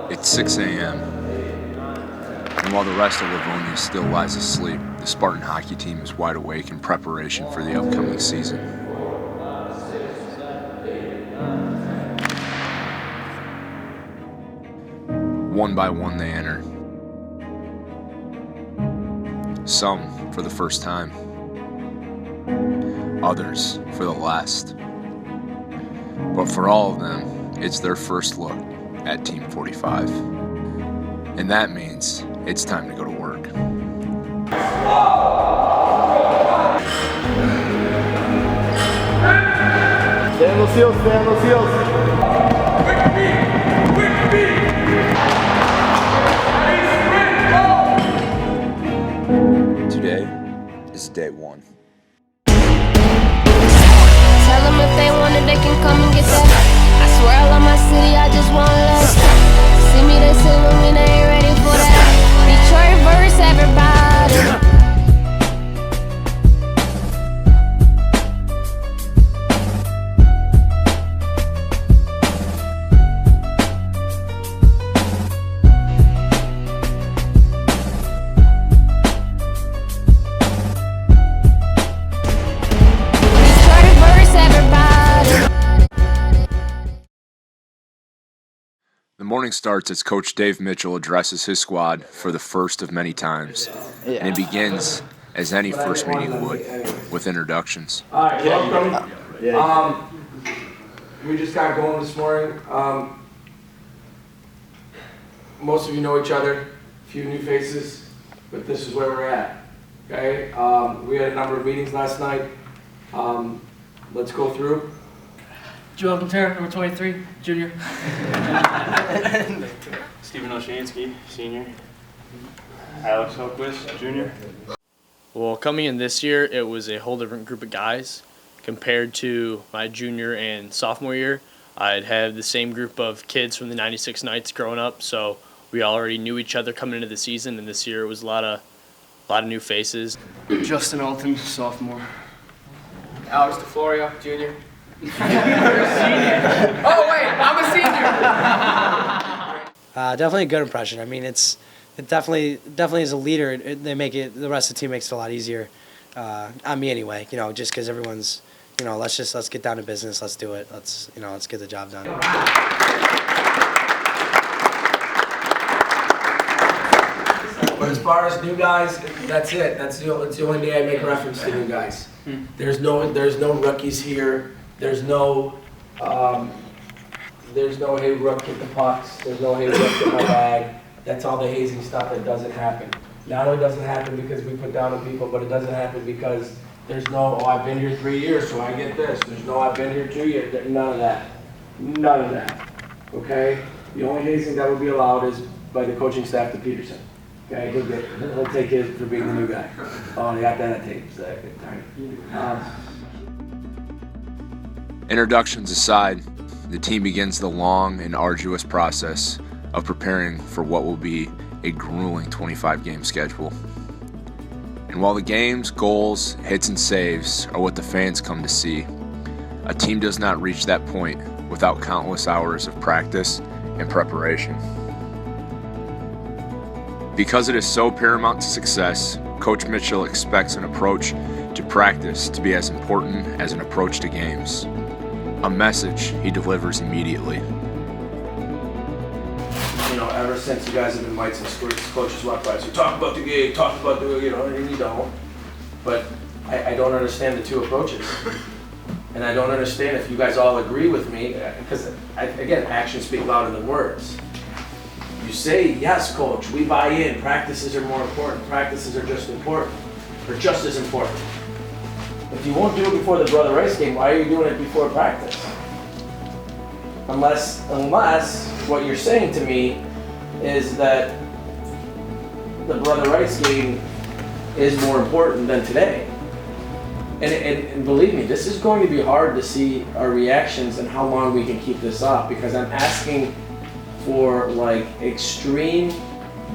It's 6 a.m. And while the rest of Livonia still lies asleep, the Spartan hockey team is wide awake in preparation for the upcoming season. One by one they enter. Some for the first time. Others for the last. But for all of them, it's their first look at Team 45. And that means it's time to go to work. Stand those heels, stand those heels. Quick beat. Today is day one. Tell them if they want it, they can come and get that. I swear I love my city, I just want love. See me, they say with me, they ain't ready for that. Detroit verse, everybody. The morning starts as Coach Dave Mitchell addresses his squad for the first of many times. And it begins, as any first meeting would, with introductions. All right, welcome. We just got going this morning. Most of you know each other, a few new faces, but this is where we're at. Okay? We had a number of meetings last night. Let's go through. Joel Montero, number 23, junior. Steven Oshansky, senior. Alex Hultquist, junior. Well, coming in this year, it was a whole different group of guys compared to my junior and sophomore year. I'd had the same group of kids from the 96 Knights growing up, so we already knew each other coming into the season, and this year it was a lot of new faces. Justin Alton, sophomore. Alex DeFlorio, junior. You're a senior. Oh wait, I'm a senior. Definitely a good impression. I mean, it definitely as a leader, the rest of the team makes it a lot easier. On me anyway, just because everyone's, let's get down to business, let's do it, let's get the job done. But as far as new guys, that's it. That's the only day I make reference to new guys. There's no rookies here. There's no hey Rook hit the pucks. There's no hey Rook hit my bag. That's all the hazing stuff that doesn't happen. Not only doesn't happen because we put down the people, but it doesn't happen because there's no, I've been here 3 years, so I get this. There's no, I've been here 2 years. None of that. None of that. Okay? The only hazing that would be allowed is by the coaching staff to Peterson. Okay, he'll take it for being the new guy. Oh, I got that on tape. So Introductions aside, the team begins the long and arduous process of preparing for what will be a grueling 25-game schedule. And while the games, goals, hits, and saves are what the fans come to see, a team does not reach that point without countless hours of practice and preparation. Because it is so paramount to success, Coach Mitchell expects an approach to practice to be as important as an approach to games. A message he delivers immediately. Ever since you guys have been mites and coaches walk by, so talk about the game, talk about the, and you don't. But I don't understand the two approaches. And I don't understand if you guys all agree with me, because again, actions speak louder than words. You say, yes, coach, we buy in, practices are more important, practices are just important, or just as important. If you won't do it before the Brother Rice game, why are you doing it before practice? Unless what you're saying to me is that the Brother Rice game is more important than today. And believe me, this is going to be hard to see our reactions and how long we can keep this up, because I'm asking for extreme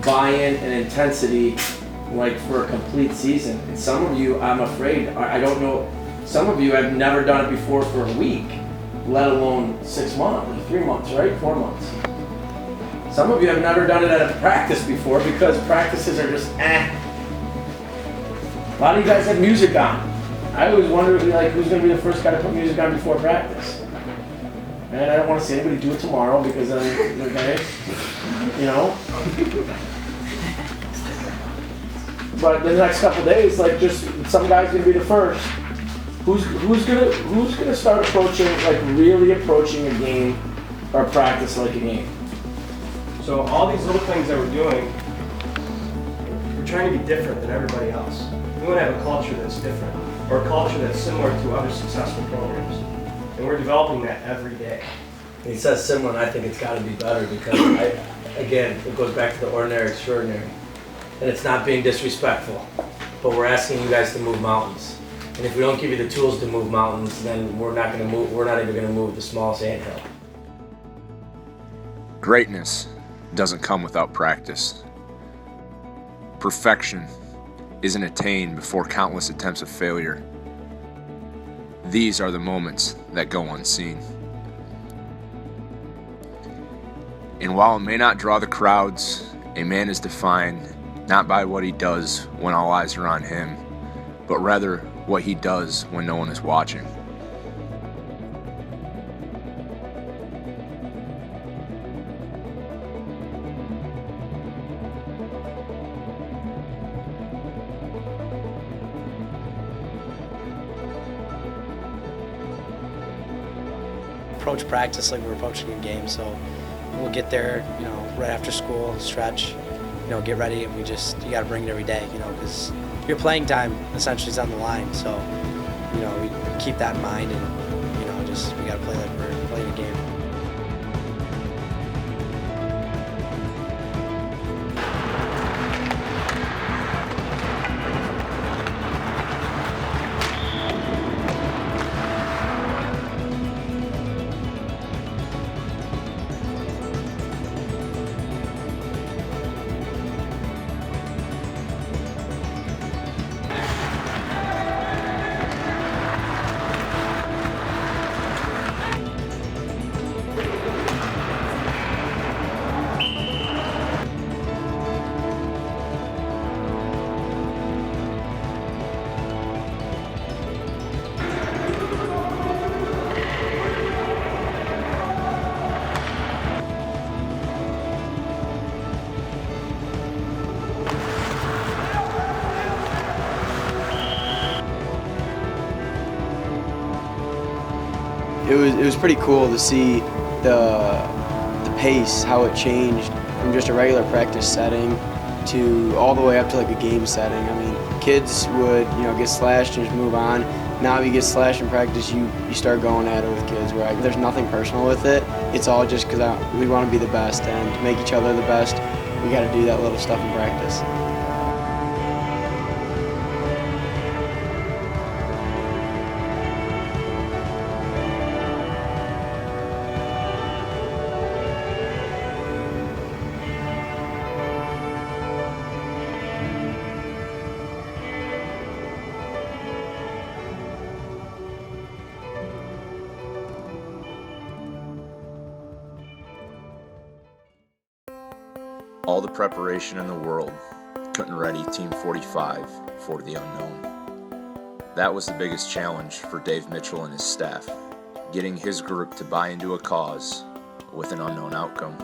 buy-in and intensity for a complete season. And some of you, I'm afraid, I don't know, some of you have never done it before for a week, let alone 6 months, 3 months, right? 4 months. Some of you have never done it at a practice before because practices are just eh. A lot of you guys have music on. I always wonder like who's going to be the first guy to put music on before practice. And I don't want to see anybody do it tomorrow because then, okay, you know. But the next couple days, like just some guy's going to be the first. Who's gonna start approaching, like really approaching a game or practice like a game? So all these little things that we're doing, we're trying to be different than everybody else. We want to have a culture that's different, or a culture that's similar to other successful programs. And we're developing that every day. He says similar, and I think it's got to be better because, again, it goes back to the ordinary, extraordinary. And it's not being disrespectful, but we're asking you guys to move mountains. And if we don't give you the tools to move mountains, then we're not even going to move the smallest anthill. Greatness doesn't come without practice. Perfection isn't attained before countless attempts of failure. These are the moments that go unseen. And while it may not draw the crowds, a man is defined not by what he does when all eyes are on him, but rather what he does when no one is watching. Approach practice like we're approaching a game, so we'll get there, you know, right after school, stretch, you know, get ready, and you got to bring it every day, you know, because your playing time essentially is on the line. So, you know, we keep that in mind, and you know, we got to play like we're playing a game. It was pretty cool to see the pace, how it changed from just a regular practice setting to all the way up to like a game setting. I mean, kids would, you know, get slashed and just move on. Now if you get slashed in practice, you start going at it with kids where there's nothing personal with it. It's all just because we want to be the best, and to make each other the best, we got to do that little stuff in practice. All the preparation in the world couldn't ready Team 45 for the unknown. That was the biggest challenge for Dave Mitchell and his staff, getting his group to buy into a cause with an unknown outcome.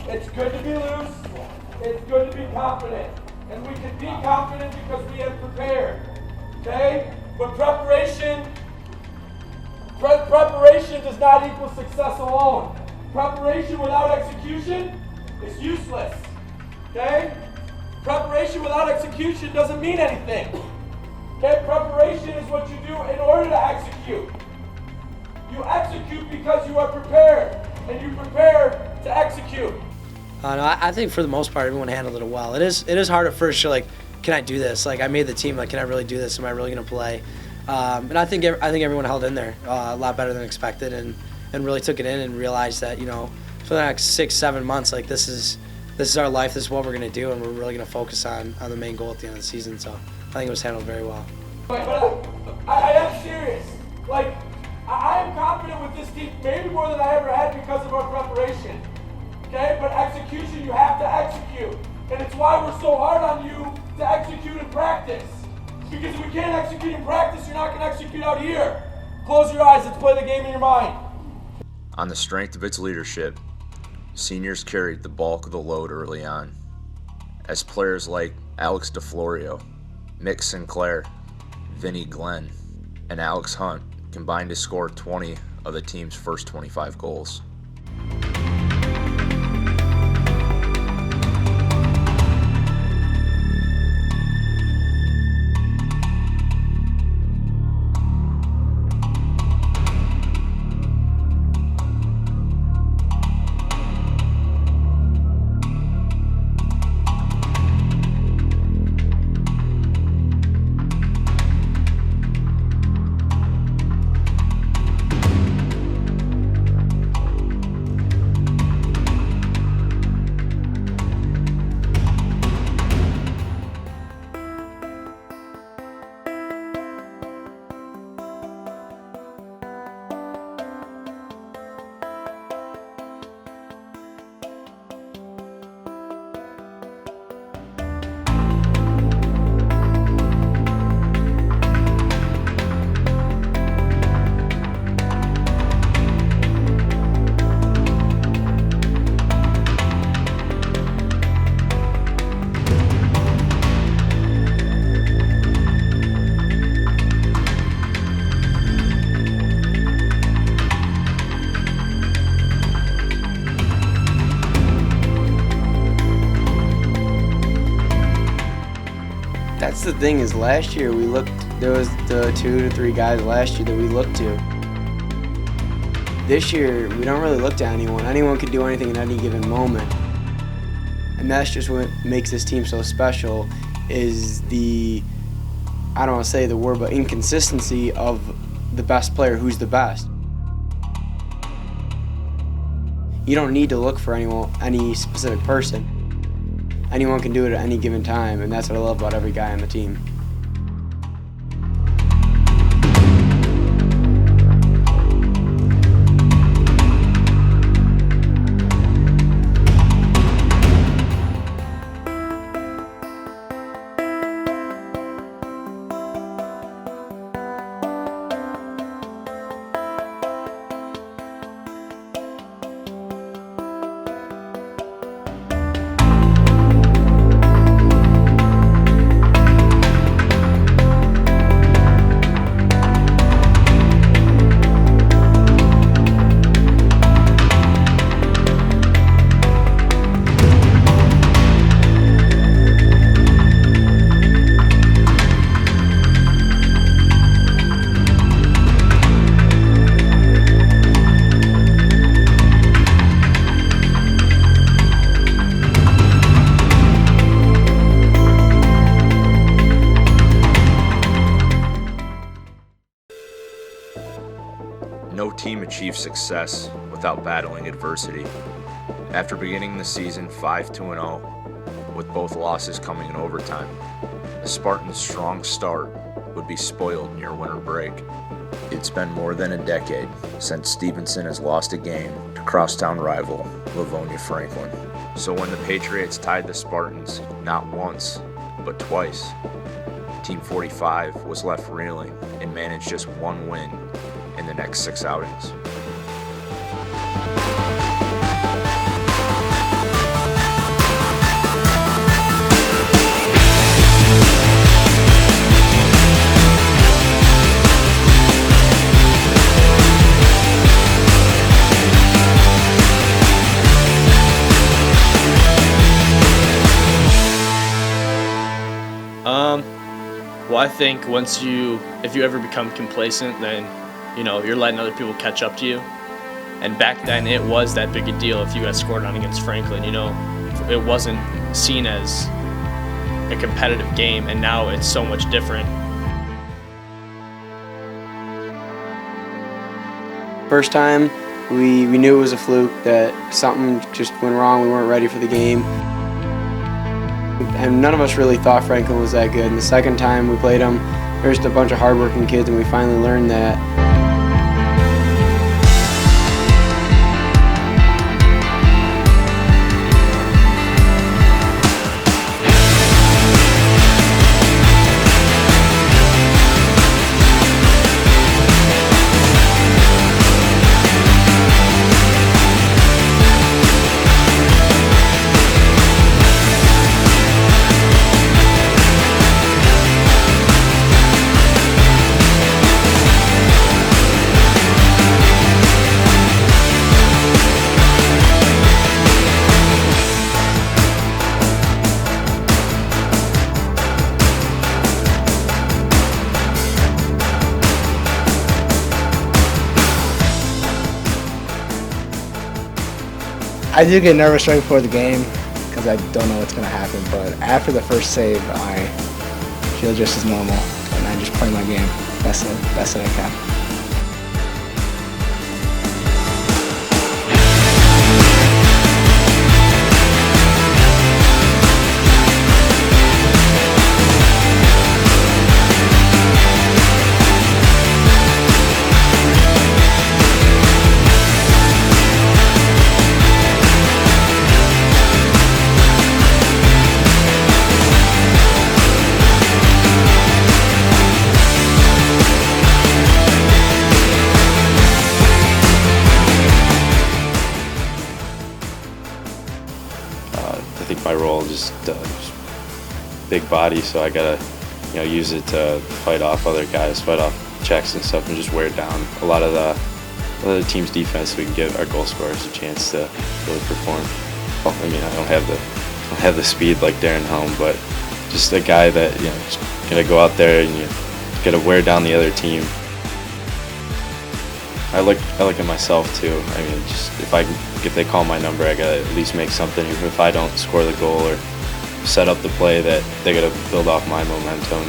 It's good to be loose, it's good to be confident. And we can be confident because we have prepared, okay? But preparation does not equal success alone. Preparation without execution is useless, okay? Preparation without execution doesn't mean anything, okay? Preparation is what you do in order to execute. You execute because you are prepared, and you prepare to execute. No, I think for the most part, everyone handled it well. It is hard at first. You're like, can I do this? Like, I made the team. Like, can I really do this? Am I really going to play? And I think everyone held in there a lot better than expected, and really took it in and realized that, you know, for the next 6-7 months, like this is this is our life, this is what we're going to do, and we're really going to focus on the main goal at the end of the season. So I think it was handled very well. But I am serious. Like, I am confident with this team, maybe more than I ever had because of our preparation. Okay? But execution, you have to execute. And it's why we're so hard on you to execute in practice. Because if we can't execute in practice, you're not going to execute out here. Close your eyes, let's play the game in your mind. On the strength of its leadership, seniors carried the bulk of the load early on, as players like Alex DeFlorio, Mick Sinclair, Vinny Glenn, and Alex Hunt combined to score 20 of the team's first 25 goals. That's the thing is last year there was the 2 to 3 guys last year that we looked to. This year, we don't really look to anyone. Anyone could do anything in any given moment. And that's just what makes this team so special is I don't want to say the word, but inconsistency of the best player who's the best. You don't need to look for any specific person. Anyone can do it at any given time, and that's what I love about every guy on the team. No team achieves success without battling adversity. After beginning the season 5-0, with both losses coming in overtime, the Spartans' strong start would be spoiled near winter break. It's been more than a decade since Stevenson has lost a game to crosstown rival Livonia Franklin. So when the Patriots tied the Spartans not once, but twice, Team 45 was left reeling and managed just one win in the next 6 outings. Well, I think if you ever become complacent, then, you're letting other people catch up to you. And back then, it was that big a deal if you got scored on against Franklin. It wasn't seen as a competitive game, and now it's so much different. First time we knew it was a fluke, that something just went wrong. We weren't ready for the game. And none of us really thought Franklin was that good. And the second time we played them, there was just a bunch of hardworking kids, and we finally learned that. I do get nervous right before the game because I don't know what's going to happen, but after the first save, I feel just as normal, and I just play my game best that I can. I think my role is just big body, so I gotta use it to fight off other guys, fight off checks and stuff, and just wear down a lot of the team's defense, so we can give our goal scorers a chance to really perform. I mean, I don't have the speed like Darren Helm, but just a guy that just gonna go out there and you gotta wear down the other team. I look at myself too. I mean, just if they call my number, I gotta at least make something. Even if I don't score the goal or set up the play, that they gotta build off my momentum.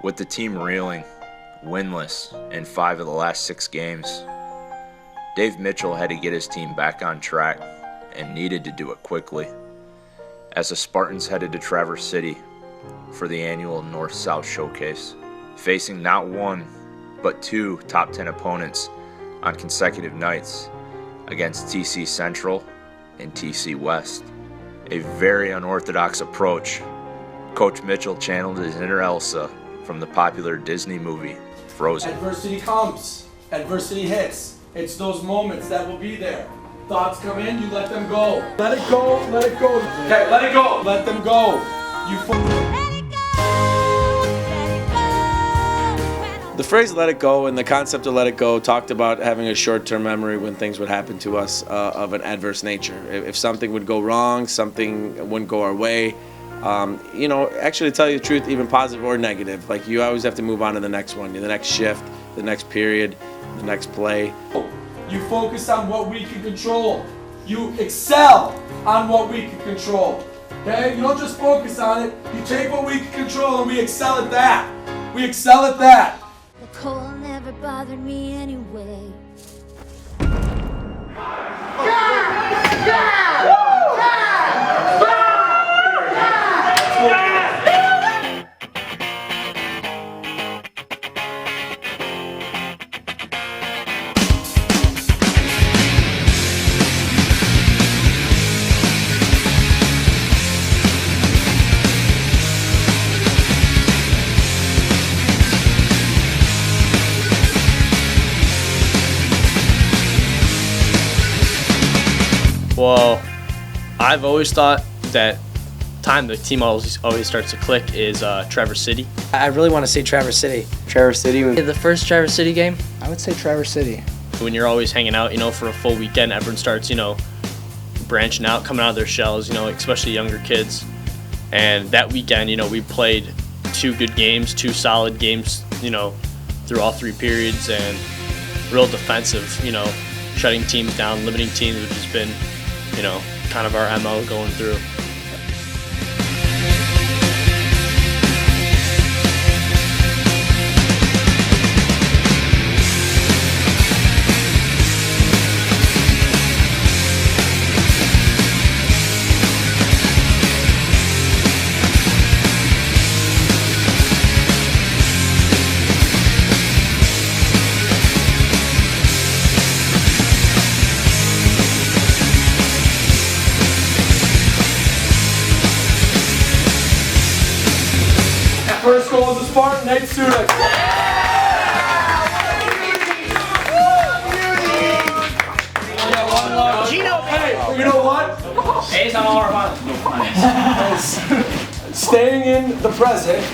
With the team reeling, winless in 5 of the last 6 games, Dave Mitchell had to get his team back on track and needed to do it quickly. As the Spartans headed to Traverse City for the annual North-South Showcase, facing not one, but two top 10 opponents on consecutive nights against TC Central and TC West. A very unorthodox approach. Coach Mitchell channeled his inner Elsa from the popular Disney movie, Frozen. Adversity comes, adversity hits. It's those moments that will be there. Thoughts come in, you let them go. Let it go, let it go. Okay, let it go. Let them go. The phrase "let it go" and the concept of "let it go" talked about having a short-term memory when things would happen to us of an adverse nature. If something would go wrong, something wouldn't go our way. Actually, to tell you the truth, even positive or negative, like you always have to move on to the next one, the next shift, the next period, the next play. You focus on what we can control. You excel on what we can control. Okay? You don't just focus on it. You take what we can control and we excel at that. We excel at that. The cold never bothered me anyway. Well, I've always thought that time the team always starts to click is Traverse City. I really want to say Traverse City. Traverse City. The first Traverse City game? I would say Traverse City. When you're always hanging out, for a full weekend, everyone starts, branching out, coming out of their shells, especially younger kids. And that weekend, we played two good games, two solid games, through all three periods, and real defensive, shutting teams down, limiting teams, which has been, kind of our MO going through. First goal is a Spartan, Nate Sudik. Hey, you know what? Staying in the present,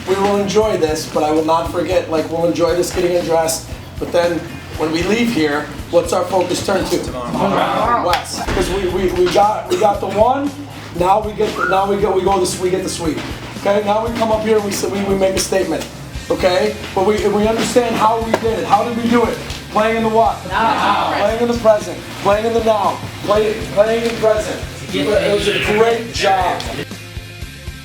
we will enjoy this, but I will not forget, we'll enjoy this getting undressed, but then when we leave here, what's our focus turn to? Tomorrow. West. Because we got the one, now we get the sweep. Okay, now we come up here and we make a statement. Okay, but we understand how we did it. How did we do it? Playing in the what? Now. Playing in the present. Playing in the now. Playing in the present. It was a great job.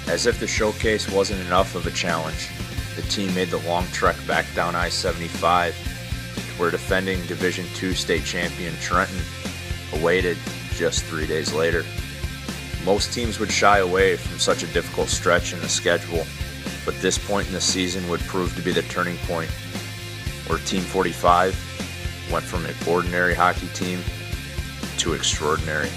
As if the showcase wasn't enough of a challenge, the team made the long trek back down I-75, where defending Division II state champion Trenton awaited just 3 days later. Most teams would shy away from such a difficult stretch in the schedule, but this point in the season would prove to be the turning point, where Team 45 went from an ordinary hockey team to extraordinary.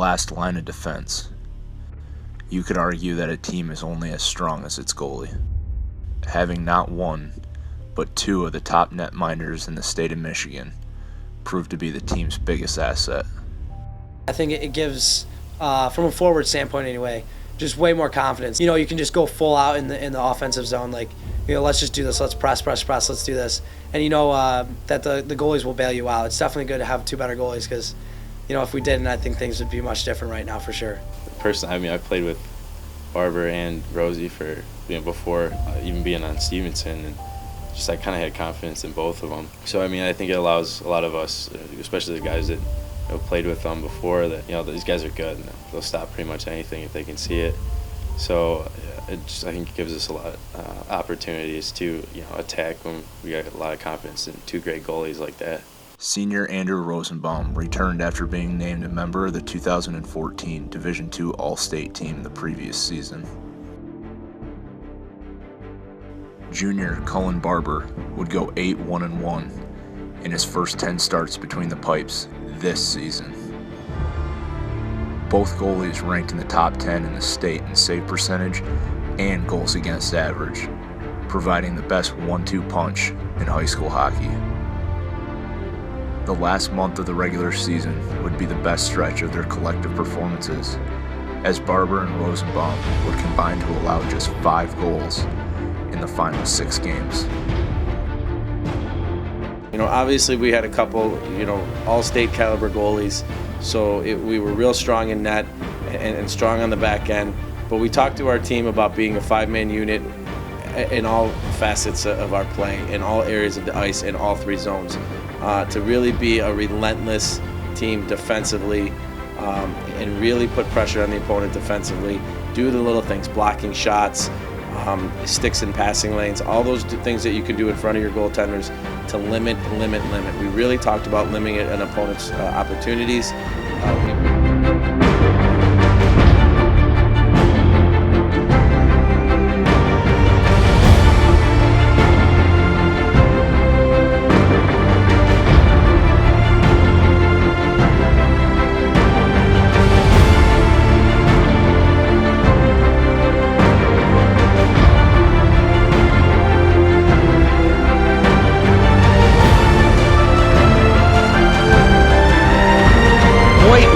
last line of defense. You could argue that a team is only as strong as its goalie. Having not one, but two of the top netminders in the state of Michigan proved to be the team's biggest asset. I think it gives, from a forward standpoint anyway, just way more confidence. You know, you can just go full out in the offensive zone, like, you know, let's just do this, let's press, let's do this. And you know that the goalies will bail you out. It's definitely good to have two better goalies because, you know, if we didn't, I think things would be much different right now for sure. Personally, I mean, I played with Barber and Rosie for, you know, before even being on Stevenson, and just I kind of had confidence in both of them. So I mean, I think it allows a lot of us, especially the guys that, you know, played with them before, that, you know, these guys are good and they'll stop pretty much anything if they can see it. So I think it gives us a lot of opportunities to, you know, attack when we got a lot of confidence in two great goalies like that. Senior Andrew Rosenbaum returned after being named a member of the 2014 Division II All-State team the previous season. Junior Cullen Barber would go 8-1-1 in his first 10 starts between the pipes this season. Both goalies ranked in the top 10 in the state in save percentage and goals against average, providing the best 1-2 punch in high school hockey. The last month of the regular season would be the best stretch of their collective performances, as Barber and Rosenbaum would combine to allow just 5 goals in the final 6 games. You know, obviously we had a couple, you know, all-state caliber goalies, so we were real strong in net and strong on the back end. But we talked to our team about being a 5-man unit in all facets of our play, in all areas of the ice, in all 3 zones, to really be a relentless team defensively, and really put pressure on the opponent defensively. Do the little things, blocking shots, sticks in passing lanes, all those things that you can do in front of your goaltenders to limit. We really talked about limiting an opponent's opportunities.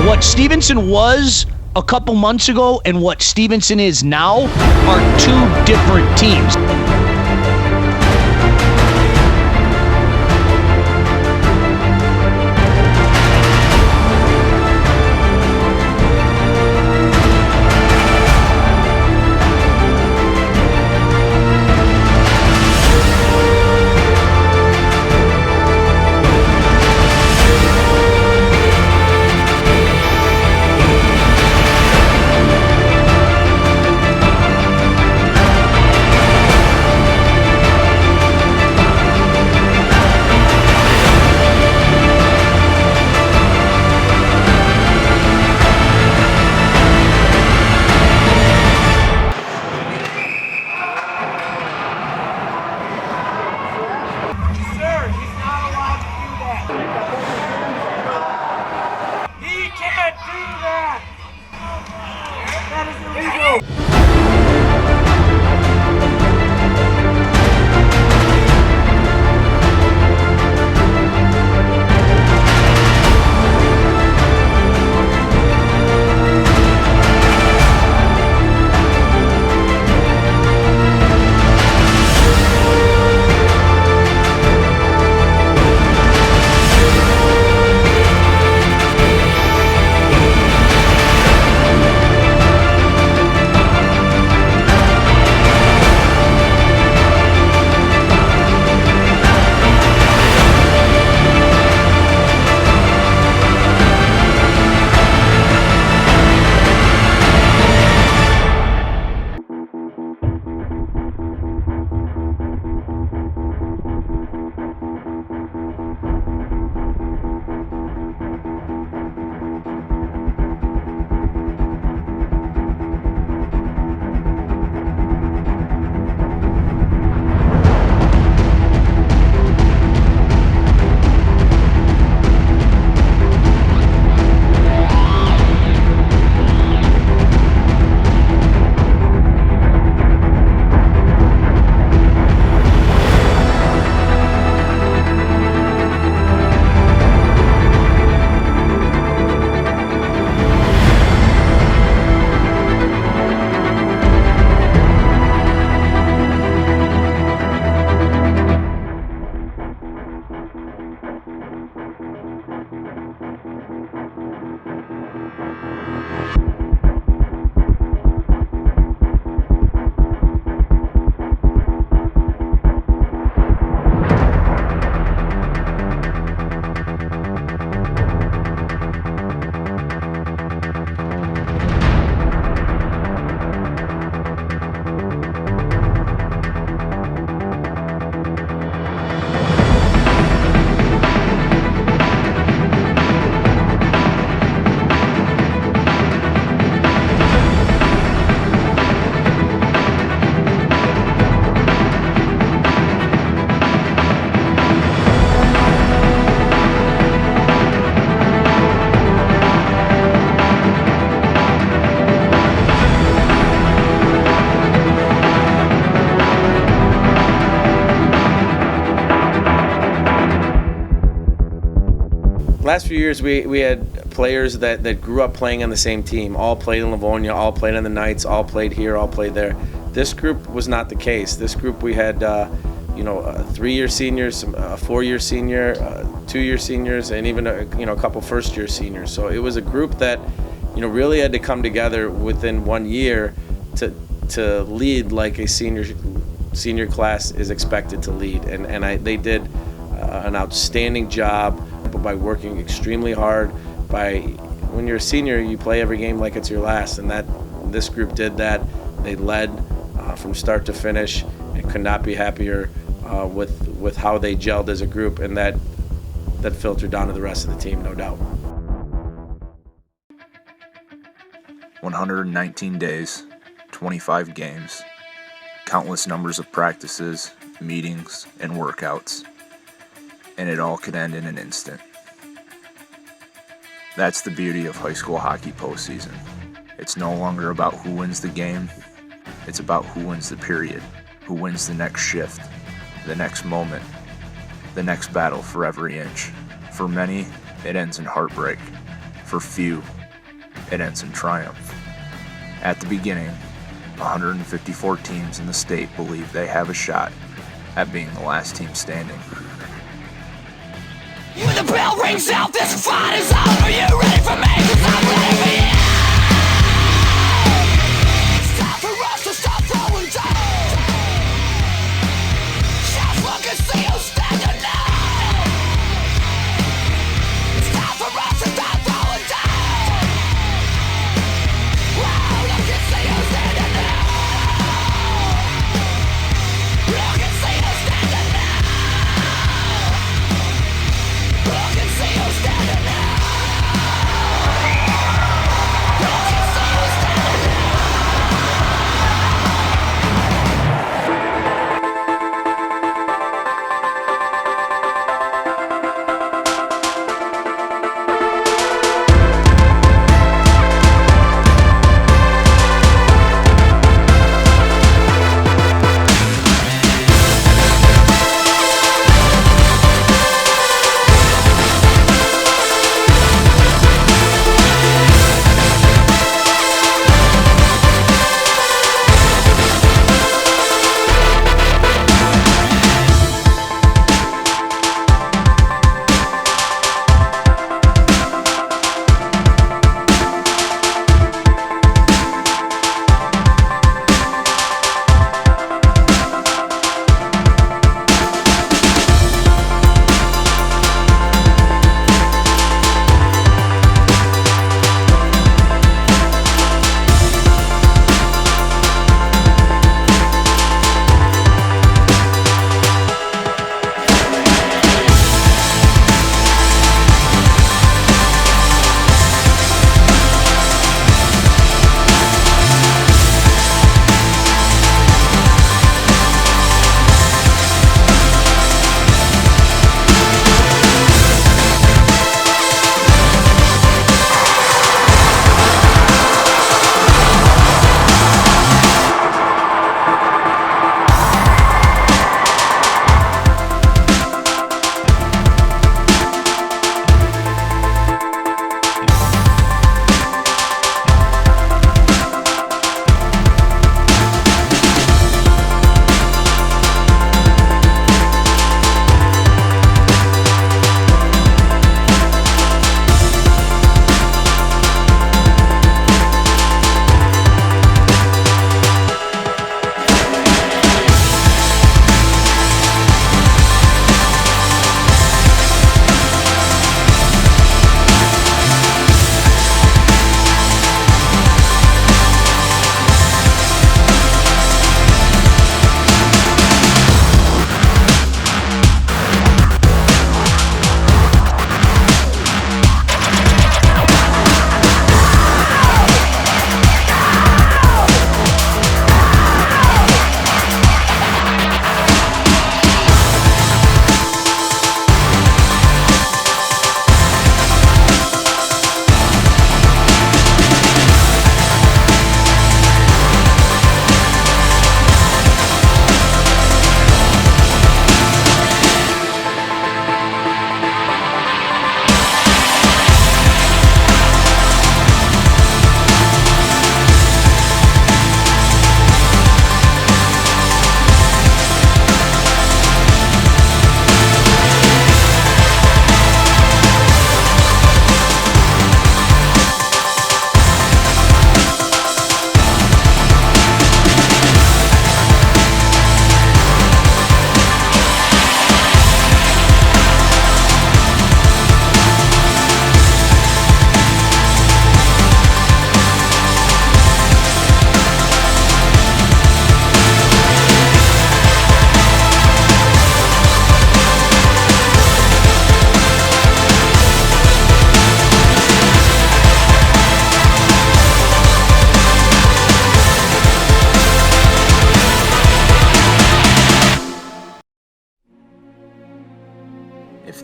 What Stevenson was a couple months ago and what Stevenson is now are 2 different teams. last few years we had players that grew up playing on the same team, all played in Livonia, all played on the Knights, all played here, all played there. This group was not the case. This group we had 3-year seniors, a 4-year senior, 2-year seniors, and even a couple first-year seniors. So it was a group that really had to come together within 1 year to lead like a senior class is expected to lead, and they did an outstanding job by working extremely hard. When you're a senior, you play every game like it's your last, and this group did that. They led from start to finish, and could not be happier with how they gelled as a group, and that filtered down to the rest of the team, no doubt. 119 days, 25 games, countless numbers of practices, meetings, and workouts, and it all could end in an instant. That's the beauty of high school hockey postseason. It's no longer about who wins the game, it's about who wins the period, who wins the next shift, the next moment, the next battle for every inch. For many, it ends in heartbreak. For few, it ends in triumph. At the beginning, 154 teams in the state believe they have a shot at being the last team standing. When the bell rings out, this fight is over. You ready for me? 'Cause I'm ready for you. It's time for us to stop throwing down. Just look and see who's standing now. It's time for us to stop throwing down. Wow, look and see who's standing now. Look and see who's standing now. Look and see who's standing now.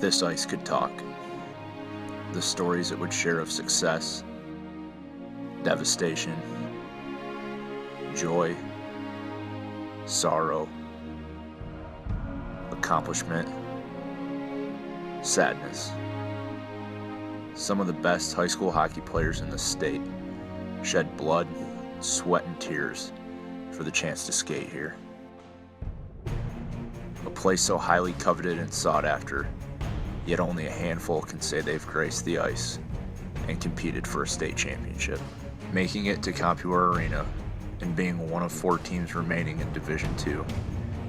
this ice could talk, the stories it would share of success, devastation, joy, sorrow, accomplishment, sadness. Some of the best high school hockey players in the state shed blood, sweat, and tears for the chance to skate here. A place so highly coveted and sought after, yet only a handful can say they've graced the ice and competed for a state championship. Making it to Compuware Arena and being one of 4 teams remaining in Division II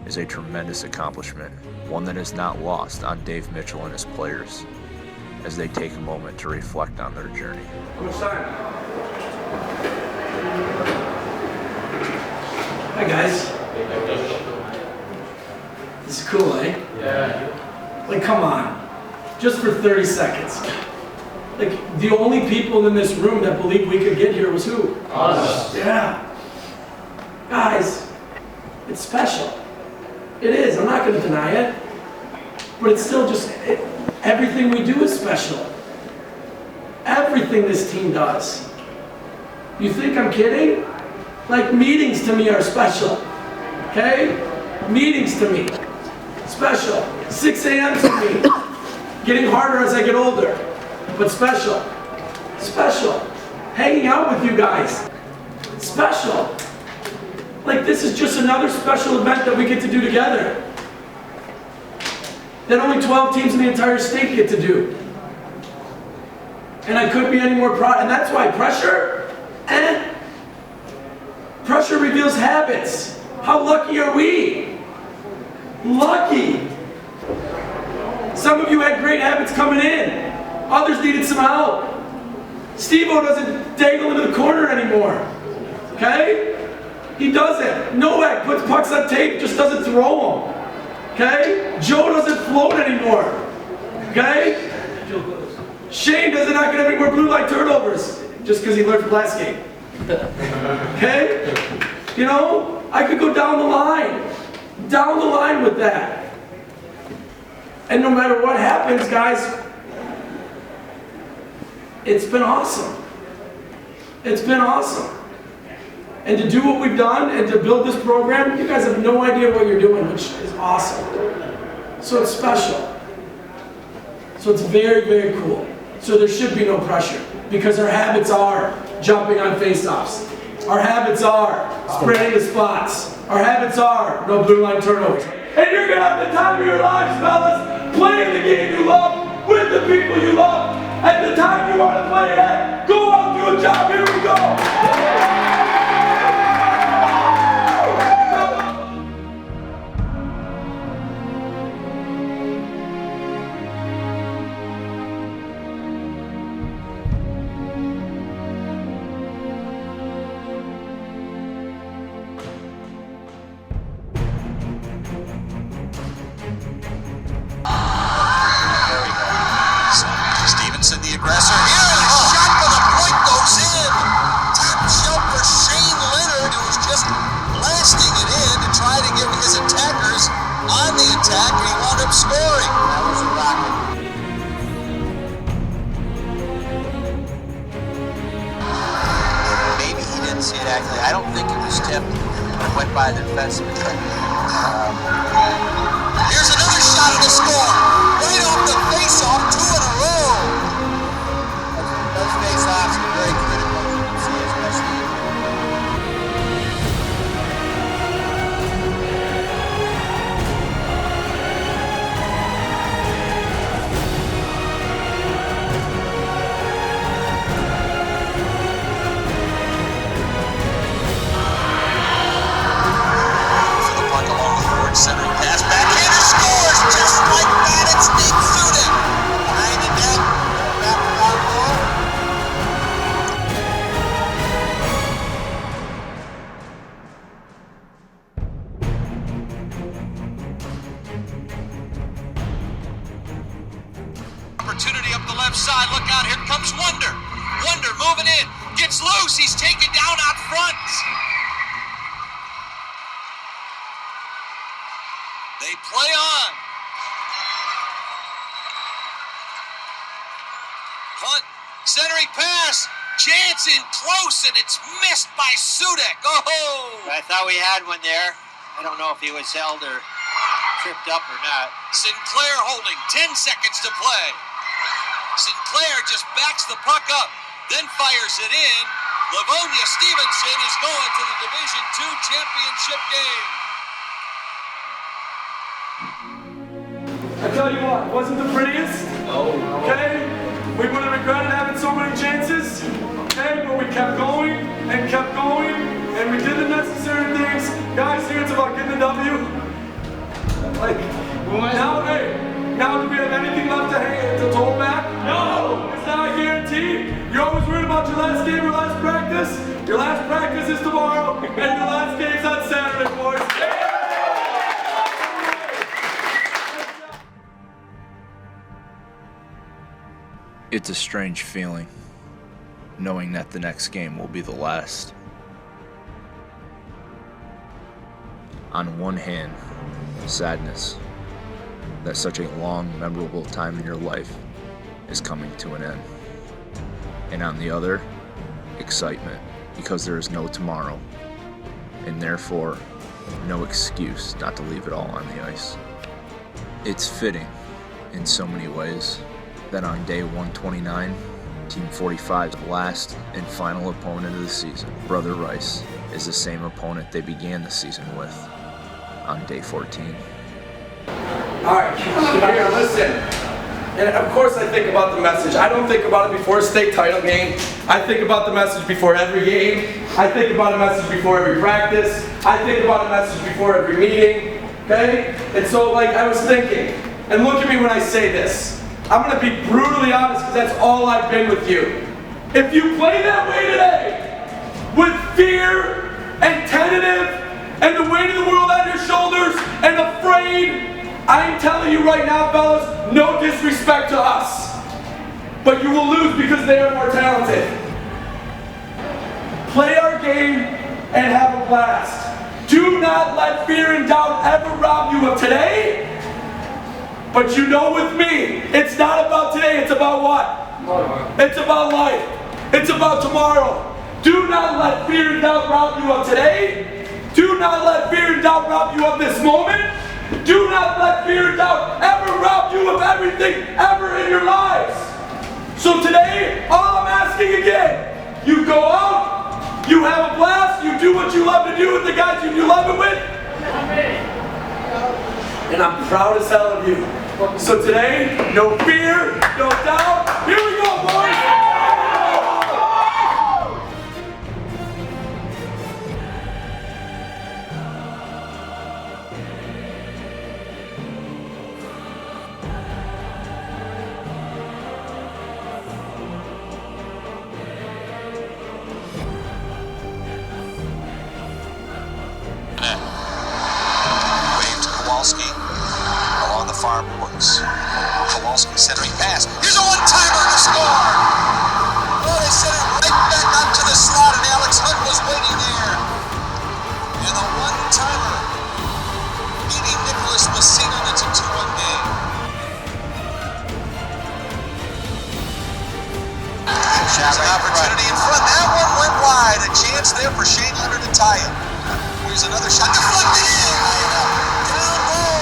is a tremendous accomplishment, one that is not lost on Dave Mitchell and his players as they take a moment to reflect on their journey. How much time? Hi guys. This is cool, eh? Yeah. Like, come on. Just for 30 seconds. Like, the only people in this room that believed we could get here was who? Us. Yeah. Guys, it's special. It is, I'm not gonna deny it. But it's still just, everything we do is special. Everything this team does. You think I'm kidding? Like, meetings to me are special. Okay? Meetings to me. Special. 6 a.m. to me. Getting harder as I get older. But special. Special. Hanging out with you guys. Special. Like, this is just another special event that we get to do together. That only 12 teams in the entire state get to do. And I couldn't be any more proud. And that's why pressure, pressure reveals habits. How lucky are we? Lucky. Some of you had great habits coming in. Others needed some help. Steve-O doesn't dangle into the corner anymore. Okay? He doesn't. Novak puts pucks on tape, just doesn't throw them. Okay? Joe doesn't float anymore. Okay? Shane doesn't not get any more blue light turnovers just because he learned from last game. Okay? You know, I could go down the line with that. And no matter what happens, guys, it's been awesome. It's been awesome. And to do what we've done and to build this program, you guys have no idea what you're doing, which is awesome. So it's special. So it's very, very cool. So there should be no pressure because our habits are jumping on face-offs. Our habits are spreading the spots. Our habits are no blue line turnovers. And you're gonna have the time of your lives, fellas, playing the game you love, with the people you love. At the time you want to play it, go out, do a job, here we go. Stevenson, the aggressor here, and a shot for the point goes in. Top shelf for Shane Leonard, who was just blasting it in to try to get his attackers on the attack, and he wound up scoring. That was a rocket. Maybe he didn't see it actually. I don't think it was tipped. It went by the defenseman. Here's another shot at the score. Right off the face-off, 2 in a row. Those face-offs are very critical, as you can see, especially. For the puck along the board, centering pass, backhander scores just like that. It's Nick Sudik. Behind the net, back without goal. Opportunity up the left side. Look out, here comes Wonder. Wonder moving in, gets loose. He's taken down out front. They play on. Centering pass. Jansen close, and it's missed by Sudek. Oh! I thought we had one there. I don't know if he was held or tripped up or not. Sinclair holding, 10 seconds to play. Sinclair just backs the puck up, then fires it in. Livonia Stevenson is going to the Division II championship game. I tell you what, it wasn't the prettiest. No. Okay? We would have regretted having so many chances. Okay? But we kept going, and we did the necessary things. Guys, here it's about getting the W. Like, now do we have anything left to hold back? No! It's not a guarantee. You're always worried about your last game or last practice. Your last practice is tomorrow, and your last game's on Saturday, boys. It's a strange feeling, knowing that the next game will be the last. On one hand, sadness that such a long, memorable time in your life is coming to an end. And on the other, excitement, because there is no tomorrow, and therefore no excuse not to leave it all on the ice. It's fitting, in so many ways, that on day 129, Team 45's last and final opponent of the season, Brother Rice, is the same opponent they began the season with on day 14. Alright, here, listen. And of course I think about the message. I don't think about it before a state title game. I think about the message before every game. I think about a message before every practice. I think about a message before every meeting. Okay? And so, like, I was thinking, and look at me when I say this. I'm going to be brutally honest because that's all I've been with you. If you play that way today, with fear and tentative and the weight of the world on your shoulders and afraid, I'm telling you right now, fellas, no disrespect to us, but you will lose because they are more talented. Play our game and have a blast. Do not let fear and doubt ever rob you of today. But you know with me, it's not about today, it's about what? It's about life. It's about tomorrow. Do not let fear and doubt rob you of today. Do not let fear and doubt rob you of this moment. Do not let fear and doubt ever rob you of everything ever in your lives. So today, all I'm asking again, you go out, you have a blast, you do what you love to do with the guys you love it with. And I'm proud as hell of you. So today, no fear, no doubt. Here we go, boys! Along the far boards. Kowalski centering pass. Here's a one-timer to score! Oh, they sent it right back up to the slot, and Alex Hunt was waiting there. And the one-timer beating Nicholas Messina. That's a 2-1 game. There's an opportunity in front. That one went wide. A chance there for Shane Hunter to tie it. Here's another shot. Deflected in! Down low!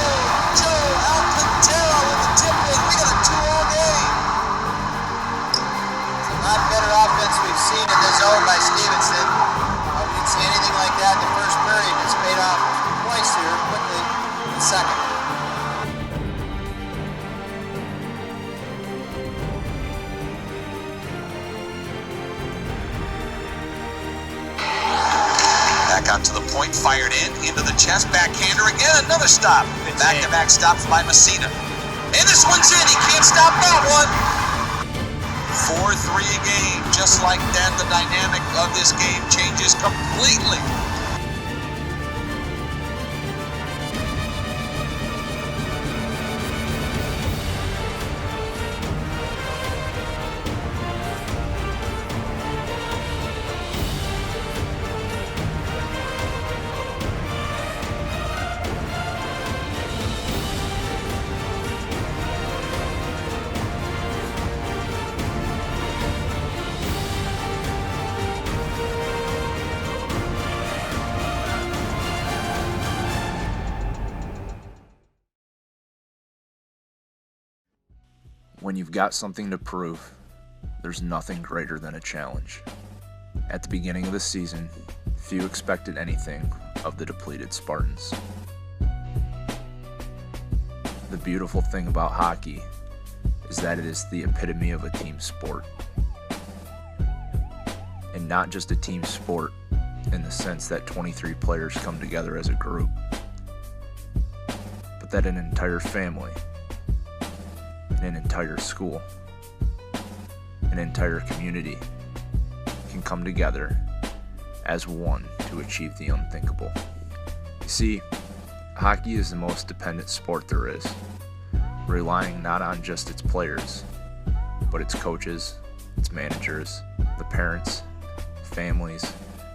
Joe Alcantara with the tip in. We got a 2-all game. Not better offense we've seen in the zone by Stevenson. We didn't see anything like that in the first period. It's paid off twice here quickly in the second. Back out to the point, fired into the chest, backhander again, another stop. Back-to-back stops by Messina. And this one's in, he can't stop that one. 4-3 game, just like that, the dynamic of this game changes completely. When you've got something to prove, there's nothing greater than a challenge. At the beginning of the season, few expected anything of the depleted Spartans. The beautiful thing about hockey is that it is the epitome of a team sport. And not just a team sport in the sense that 23 players come together as a group, but that an entire family, an entire school, an entire community can come together as one to achieve the unthinkable. You see, hockey is the most dependent sport there is, relying not on just its players, but its coaches, its managers, the parents, families,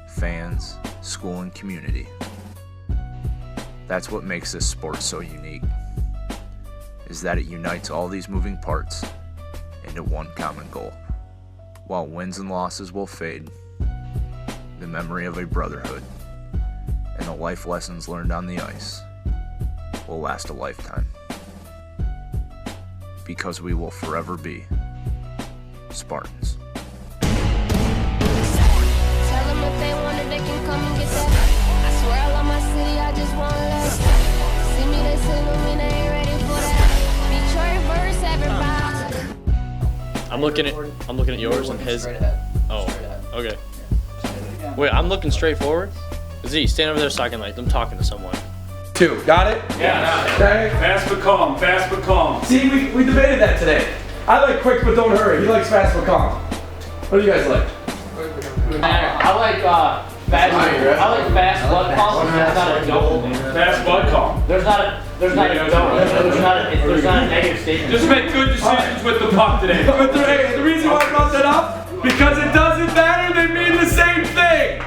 fans, school, and community. That's what makes this sport so unique, is that it unites all these moving parts into one common goal. While wins and losses will fade, the memory of a brotherhood and the life lessons learned on the ice will last a lifetime. Because we will forever be Spartans. Tell them if they want it, they can come and get that. I swear I love my city, I just want less. See me, they say no, me, they ain't ready for that. Detroit verse, everybody. I'm looking at yours and his. Oh, okay. Wait, I'm looking straight forward? Z, stand over there so I can I'm talking to someone. 2, got it? Yeah. Okay. Fast but calm, fast but calm. See, we debated that today. I like quick but don't hurry. He likes fast but calm. What do you guys like? I like fast blood calm. There's not a double. Fast but calm. There's not a negative statement. Just make good decisions with the puck today. But the reason why I brought that up, because it doesn't matter, they mean the same thing.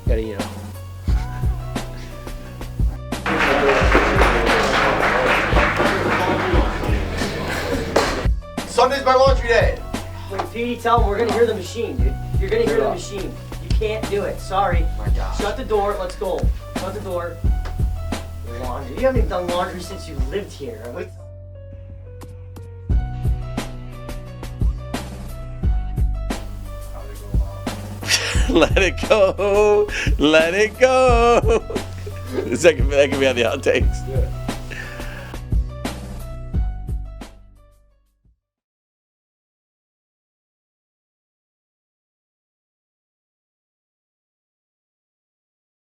Gotta, Sunday's my laundry day. Wait, Petey, tell him we're gonna hear the machine, dude. You're gonna hear the machine. You can't do it. Sorry. My God. Shut the door. Let's go. Shut the door. Laundry. You haven't even done laundry since you lived here. Wait. Let it go. Let it go. That can be on the outtakes. Yeah.